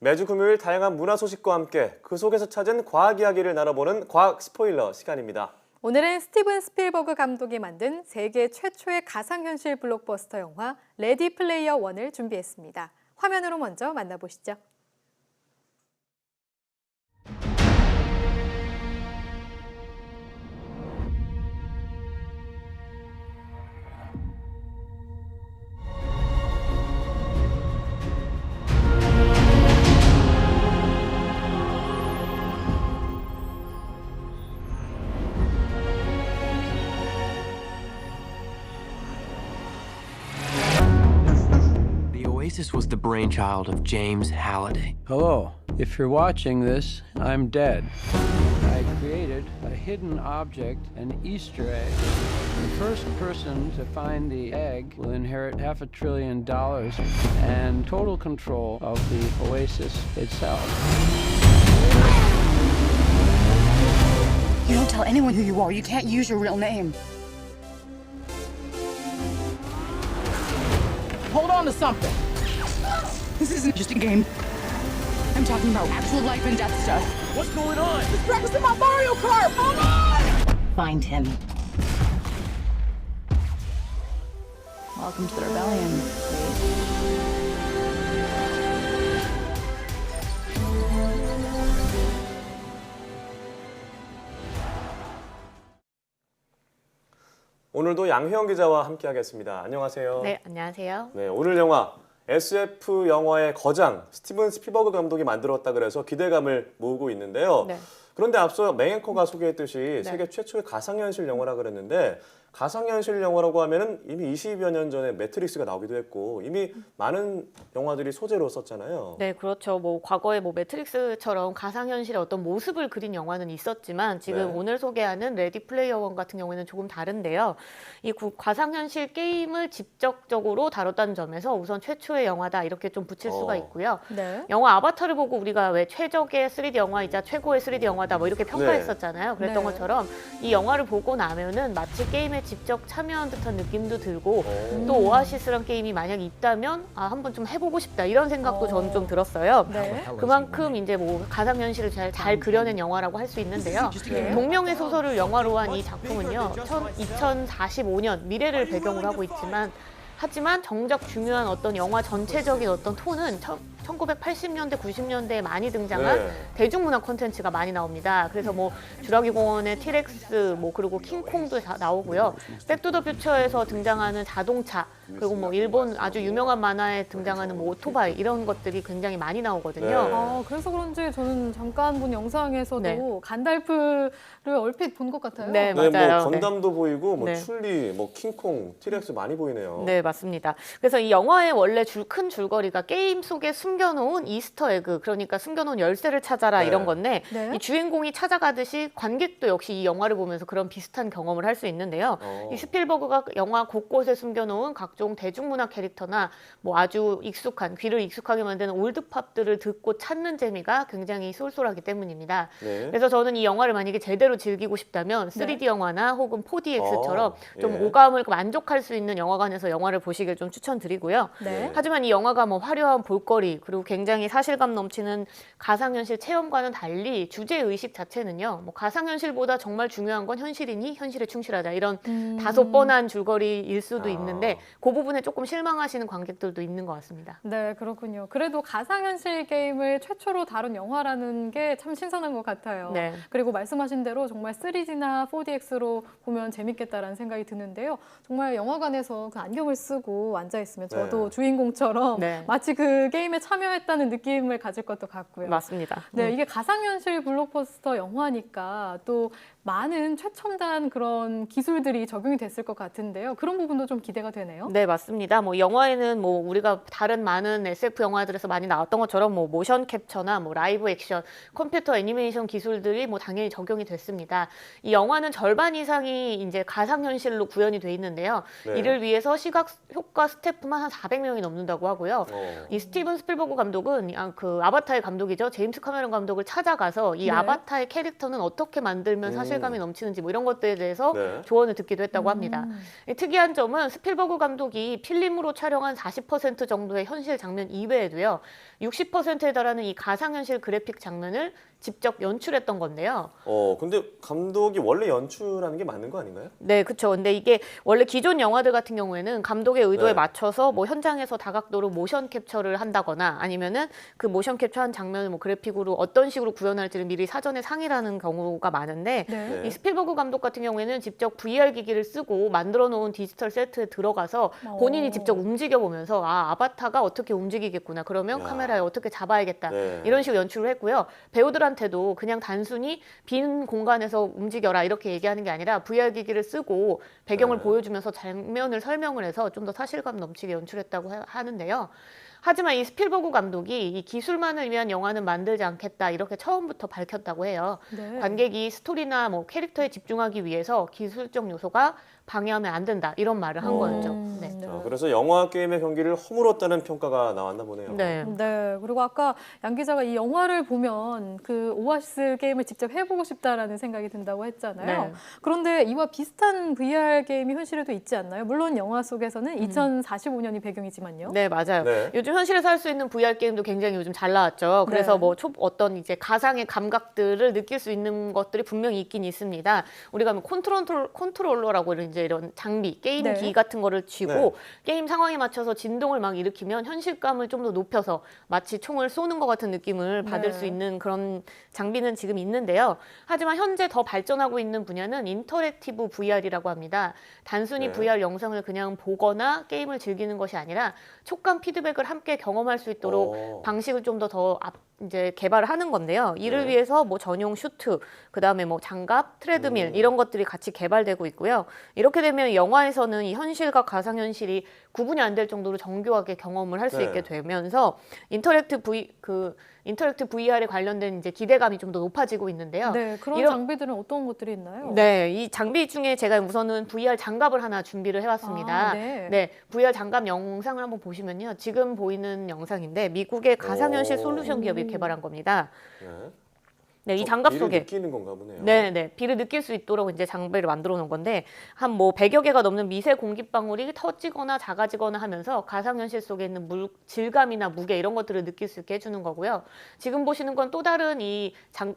매주 금요일 다양한 문화 소식과 함께 그 속에서 찾은 과학 이야기를 나눠보는 과학 스포일러 시간입니다. 오늘은 스티븐 스필버그 감독이 만든 세계 최초의 가상현실 블록버스터 영화 레디 플레이어 원을 준비했습니다. 화면으로 먼저 만나보시죠. Oasis was the brainchild of James Halliday. Hello. If you're watching this, I'm dead. I created a hidden object, an Easter egg. The first person to find the egg will inherit $500 billion and total control of the Oasis itself. You don't tell anyone who you are. You can't use your real name. Hold on to something. This isn't just a game. I'm talking about actual life and death stuff. What's going on? Just practicing my Mario Kart. Hold on! Find him. Welcome to the rebellion. 오늘도 양혜영 기자와 함께하겠습니다. 안녕하세요. 네, 안녕하세요. 네, 오늘 영화 SF 영화의 거장 스티븐 스필버그 감독이 만들었다 그래서 기대감을 모으고 있는데요. 네. 그런데 앞서 맹앵커가 소개했듯이 세계 최초의 가상현실 영화라 그랬는데 가상현실 영화라고 하면은 이미 20여 년 전에 매트릭스가 나오기도 했고 이미 많은 영화들이 소재로 썼잖아요. 네, 그렇죠. 과거에 매트릭스처럼 가상현실의 어떤 모습을 그린 영화는 있었지만 지금 네. 오늘 소개하는 레디 플레이어 원 같은 경우에는 조금 다른데요. 이 가상현실 게임을 직접적으로 다뤘다는 점에서 우선 최초의 영화다 이렇게 좀 붙일 수가 있고요. 네. 영화 아바타를 보고 우리가 왜 최적의 3D 영화이자 최고의 3D 영화다 뭐 이렇게 평가했었잖아요. 그랬던 네. 것처럼 이 영화를 보고 나면은 마치 게임에 직접 참여한 듯한 느낌도 들고 또 오아시스란 게임이 만약 있다면 한번 좀 해보고 싶다 이런 생각도 저는 좀 들었어요. 네. 그만큼 이제 가상현실을 잘 그려낸 영화라고 할 수 있는데요. 동명의 소설을 영화로 한 이 작품은요, 2045년 미래를 배경으로 하고 있지만 하지만 정작 중요한 어떤 영화 전체적인 어떤 톤은 1980년대, 90년대에 많이 등장한 네. 대중문화 콘텐츠가 많이 나옵니다. 그래서 주라기 공원의 티렉스, 그리고 킹콩도 다 나오고요. 백투더퓨처에서 등장하는 자동차, 그리고 일본 아주 유명한 만화에 등장하는 오토바이 이런 것들이 굉장히 많이 나오거든요. 네. 그래서 그런지 저는 잠깐 본 영상에서도 네. 간달프를 얼핏 본 것 같아요. 네, 네, 맞아요. 건담도 보이고 네. 출리, 킹콩, 티렉스 많이 보이네요. 네, 맞습니다. 그래서 이 영화의 원래 큰 줄거리가 게임 속에 숨겨놓은 이스터 에그, 그러니까 숨겨놓은 열쇠를 찾아라 네. 이런 건데 네. 이 주인공이 찾아가듯이 관객도 역시 이 영화를 보면서 그런 비슷한 경험을 할 수 있는데요. 이 스필버그가 영화 곳곳에 숨겨놓은 각종 대중문화 캐릭터나 아주 귀를 익숙하게 만드는 올드팝들을 듣고 찾는 재미가 굉장히 쏠쏠하기 때문입니다. 네. 그래서 저는 이 영화를 만약에 제대로 즐기고 싶다면 3D 영화나 혹은 4DX처럼 좀 예. 오감을 만족할 수 있는 영화관에서 영화를 보시길 좀 추천드리고요. 네. 하지만 이 영화가 화려한 볼거리 그리고 굉장히 사실감 넘치는 가상현실 체험과는 달리 주제의식 자체는요. 가상현실보다 정말 중요한 건 현실이니 현실에 충실하자 이런 다소 뻔한 줄거리일 수도 있는데 그 부분에 조금 실망하시는 관객들도 있는 것 같습니다. 네, 그렇군요. 그래도 가상현실 게임을 최초로 다룬 영화라는 게 참 신선한 것 같아요. 네. 그리고 말씀하신 대로 정말 3D나 4DX로 보면 재밌겠다라는 생각이 드는데요. 정말 영화관에서 그 안경을 쓰고 앉아있으면 저도 네. 주인공처럼 네. 마치 그 게임에 참여했다는 느낌을 가질 것도 같고요. 맞습니다. 네, 이게 가상현실 블록버스터 영화니까 또 많은 최첨단 그런 기술들이 적용이 됐을 것 같은데요. 그런 부분도 좀 기대가 되네요. 네, 맞습니다. 영화에는 우리가 다른 많은 SF 영화들에서 많이 나왔던 것처럼 모션 캡처나 라이브 액션, 컴퓨터 애니메이션 기술들이 당연히 적용이 됐습니다. 이 영화는 절반 이상이 이제 가상현실로 구현이 돼 있는데요. 네. 이를 위해서 시각 효과 스태프만 한 400명이 넘는다고 하고요. 이 스티븐 스필버그 감독은 그 아바타의 감독이죠. 제임스 카메론 감독을 찾아가서 이 네. 아바타의 캐릭터는 어떻게 만들면 사실 현실감이 넘치는지 뭐 이런 것들에 대해서 네. 조언을 듣기도 했다고 합니다. 이 특이한 점은 스필버그 감독이 필름으로 촬영한 40% 정도의 현실 장면 이외에도요. 60%에 달하는 이 가상현실 그래픽 장면을 직접 연출했던 건데요. 근데 감독이 원래 연출하는 게 맞는 거 아닌가요? 네, 그렇죠. 근데 이게 원래 기존 영화들 같은 경우에는 감독의 의도에 네. 맞춰서 뭐 현장에서 다각도로 모션 캡처를 한다거나 아니면은 그 모션 캡처한 장면을 뭐 그래픽으로 어떤 식으로 구현할지를 미리 사전에 상의를 하는 경우가 많은데 네. 이 스필버그 감독 같은 경우에는 직접 VR 기기를 쓰고 만들어 놓은 디지털 세트에 들어가서 본인이 직접 움직여 보면서 아바타가 어떻게 움직이겠구나. 그러면 야. 카메라에 어떻게 잡아야겠다. 네. 이런 식으로 연출을 했고요. 배우들한테도 그냥 단순히 빈 공간에서 움직여라 이렇게 얘기하는 게 아니라 VR 기기를 쓰고 배경을 네. 보여주면서 장면을 설명을 해서 좀 더 사실감 넘치게 연출했다고 하는데요. 하지만 이 스필버그 감독이 이 기술만을 위한 영화는 만들지 않겠다 이렇게 처음부터 밝혔다고 해요. 네. 관객이 스토리나 뭐 캐릭터에 집중하기 위해서 기술적 요소가 방해하면 안 된다 이런 말을 한 거였죠. 네. 그래서 영화 게임의 경기를 허물었다는 평가가 나왔나 보네요. 네. 네, 그리고 아까 양 기자가 이 영화를 보면 그 오아시스 게임을 직접 해보고 싶다라는 생각이 든다고 했잖아요. 네. 그런데 이와 비슷한 VR 게임이 현실에도 있지 않나요? 물론 영화 속에서는 2045년이 배경이지만요. 네, 맞아요. 네. 요즘 현실에서 할 수 있는 VR 게임도 굉장히 요즘 잘 나왔죠. 그래서 네. 뭐 어떤 이제 가상의 감각들을 느낄 수 있는 것들이 분명히 있긴 있습니다. 우리가 뭐 컨트롤러라고 이제 이런 장비, 게임기 네. 같은 거를 쥐고 네. 게임 상황에 맞춰서 진동을 막 일으키면 현실감을 좀 더 높여서 마치 총을 쏘는 것 같은 느낌을 받을 네. 수 있는 그런 장비는 지금 있는데요. 하지만 현재 더 발전하고 있는 분야는 인터랙티브 VR이라고 합니다. 단순히 네. VR 영상을 그냥 보거나 게임을 즐기는 것이 아니라 촉감 피드백을 함께 경험할 수 있도록 방식을 좀 더 이제 개발을 하는 건데요. 이를 네. 위해서 뭐 전용 슈트, 그다음에 뭐 장갑, 트레드밀 이런 것들이 같이 개발되고 있고요. 이렇게 되면 영화에서는 이 현실과 가상현실이 구분이 안 될 정도로 정교하게 경험을 할 수 네. 있게 되면서 인터랙티브 VR에 관련된 이제 기대감이 좀 더 높아지고 있는데요. 네, 그런 이런- 장비들은 어떤 것들이 있나요? 네, 이 장비 중에 제가 우선은 VR 장갑을 하나 준비를 해왔습니다. 아, 네. 네, VR 장갑 영상을 한번 보시면요. 지금 보이는 영상인데 미국의 가상현실 솔루션 기업이 개발한 겁니다. 네. 네, 이 장갑 비를 속에 느끼는 건가 보네요. 네, 비를 느낄 수 있도록 이제 장비를 만들어 놓은 건데 한 뭐 100여 개가 넘는 미세 공기방울이 터지거나 작아지거나 하면서 가상현실 속에 있는 질감이나 무게 이런 것들을 느낄 수 있게 해주는 거고요. 지금 보시는 건 또 다른 이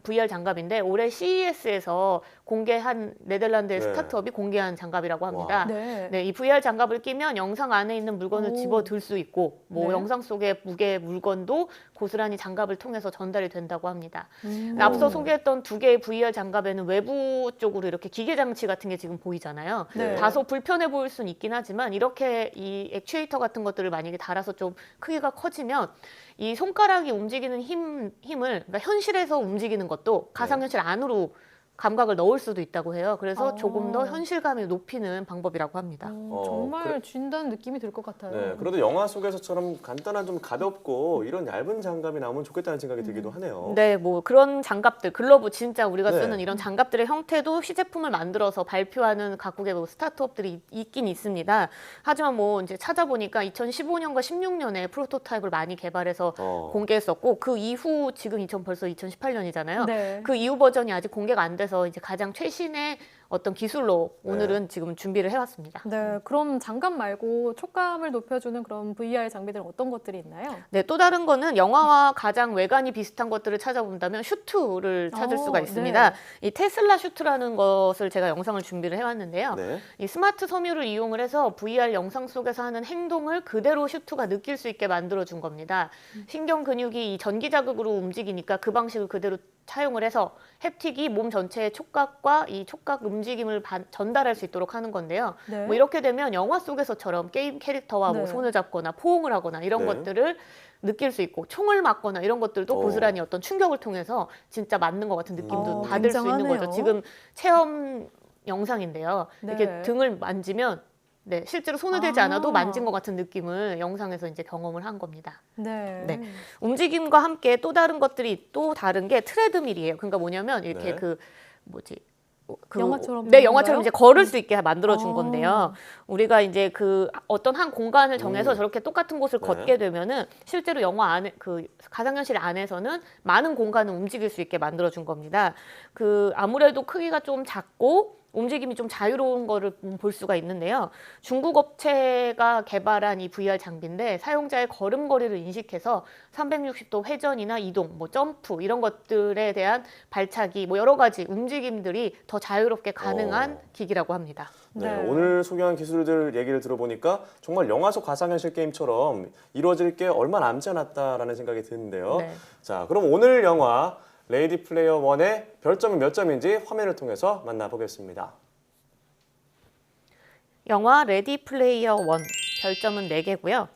VR 장갑인데 올해 CES에서 공개한 네덜란드의 네. 스타트업이 공개한 장갑이라고 합니다. 와. 네. 네, 이 VR 장갑을 끼면 영상 안에 있는 물건을 오. 집어들 수 있고 뭐 네. 영상 속의 무게 물건도 고스란히 장갑을 통해서 전달이 된다고 합니다. 음. 앞서 소개했던 두 개의 VR 장갑에는 외부 쪽으로 이렇게 기계 장치 같은 게 지금 보이잖아요. 네. 다소 불편해 보일 수는 있긴 하지만 이렇게 이 액추에이터 같은 것들을 만약에 달아서 좀 크기가 커지면 이 손가락이 움직이는 힘을 그러니까 현실에서 움직이는 것도 가상현실 안으로 감각을 넣을 수도 있다고 해요. 그래서 조금 더 현실감을 높이는 방법이라고 합니다. 정말 쥔다는 느낌이 들 것 같아요. 네, 그래도 영화 속에서처럼 간단한 좀 가볍고 이런 얇은 장갑이 나오면 좋겠다는 생각이 들기도 하네요. 네, 뭐 그런 장갑들, 글러브 진짜 우리가 네. 쓰는 이런 장갑들의 형태도 시제품을 만들어서 발표하는 각국의 뭐 스타트업들이 있긴 있습니다. 하지만 뭐 이제 찾아보니까 2015년과 16년에 프로토타입을 많이 개발해서 공개했었고 그 이후 지금 벌써 2018년이잖아요. 네. 그 이후 버전이 아직 공개가 안 돼서 이제 가장 최신의 어떤 기술로 오늘은 지금 준비를 해왔습니다. 네, 그럼 장갑 말고 촉감을 높여주는 그런 VR 장비들은 어떤 것들이 있나요? 네, 또 다른 거는 영화와 가장 외관이 비슷한 것들을 찾아본다면 슈트를 찾을 수가 있습니다. 네. 이 테슬라 슈트라는 것을 제가 영상을 준비를 해왔는데요. 네. 이 스마트 섬유를 이용을 해서 VR 영상 속에서 하는 행동을 그대로 슈트가 느낄 수 있게 만들어준 겁니다. 신경 근육이 이 전기 자극으로 움직이니까 그 방식을 그대로 차용을 해서 햅틱이 몸 전체의 촉각과 이 촉각 움직임을 전달할 수 있도록 하는 건데요. 네. 뭐 이렇게 되면 영화 속에서처럼 게임 캐릭터와 뭐 네. 손을 잡거나 포옹을 하거나 이런 네. 것들을 느낄 수 있고 총을 맞거나 이런 것들도 고스란히 어떤 충격을 통해서 진짜 맞는 것 같은 느낌도 받을 수 있는 굉장하네요. 거죠. 지금 체험 영상인데요. 네. 이렇게 등을 만지면 네, 실제로 손을 대지 않아도 만진 것 같은 느낌을 영상에서 이제 경험을 한 겁니다. 네. 네. 움직임과 함께 또 다른 것들이 또 다른 게 트레드밀이에요. 그러니까 뭐냐면 이렇게 네. 영화처럼 네, 되는 영화처럼 건가요? 이제 걸을 수 있게 만들어 준 아. 건데요. 우리가 이제 그 어떤 한 공간을 정해서 저렇게 똑같은 곳을 네. 걷게 되면은 실제로 영화 안에 그 가상현실 안에서는 많은 공간을 움직일 수 있게 만들어 준 겁니다. 그 아무래도 크기가 좀 작고 움직임이 좀 자유로운 거를 볼 수가 있는데요. 중국 업체가 개발한 이 VR 장비인데 사용자의 걸음걸이를 인식해서 360도 회전이나 이동, 뭐 점프 이런 것들에 대한 발차기, 뭐 여러 가지 움직임들이 더 자유롭게 가능한 기기라고 합니다. 네, 네. 오늘 소개한 기술들 얘기를 들어보니까 정말 영화 속 가상현실 게임처럼 이루어질 게 얼마 남지 않았다라는 생각이 드는데요. 네. 자, 그럼 오늘 영화 레이디 플레이어 1의 별점이 몇 점인지 화면을 통해서 만나보겠습니다. 영화 레디 플레이어 1 별점은 4개고요.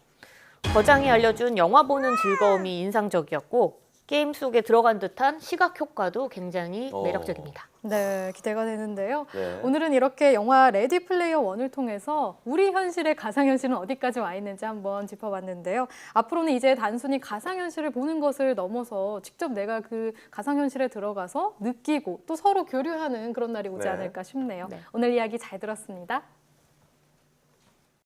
거장이 알려준 영화 보는 즐거움이 인상적이었고 게임 속에 들어간 듯한 시각 효과도 굉장히 매력적입니다. 네, 기대가 되는데요. 네. 오늘은 이렇게 영화 레디 플레이어 1을 통해서 우리 현실의 가상현실은 어디까지 와 있는지 한번 짚어봤는데요. 앞으로는 이제 단순히 가상현실을 보는 것을 넘어서 직접 내가 그 가상현실에 들어가서 느끼고 또 서로 교류하는 그런 날이 오지 네. 않을까 싶네요. 네. 오늘 이야기 잘 들었습니다.